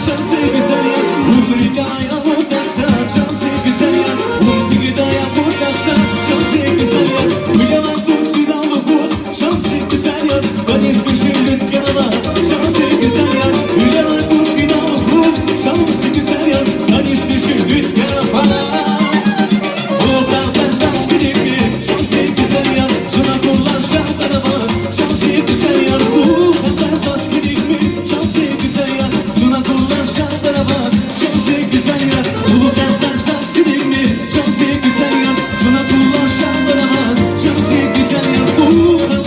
şansı güzel ya. Umri daya mutlasa şansı güzel ya. Umri daya mutlasa şansı güzel ya. Uyalan tuz fidanlı buz şansı güzel ya. Kadir düşündük yanına şansı güzel ya. Uyalan tuz fidanlı buz şansı güzel ya. Kadir düşündük yanına. Oğlan saz bilirdi şansı güzel ya. Şuna kullan şartlara bas şansı güzel ya. Oğlan saz bilirdi şansı güzel ya. Şuna kullan şartlara bas şansı güzel ya. Oğlan saz bilirdi şansı güzel ya. Şuna kullan şartlara bas şansı güzel ya.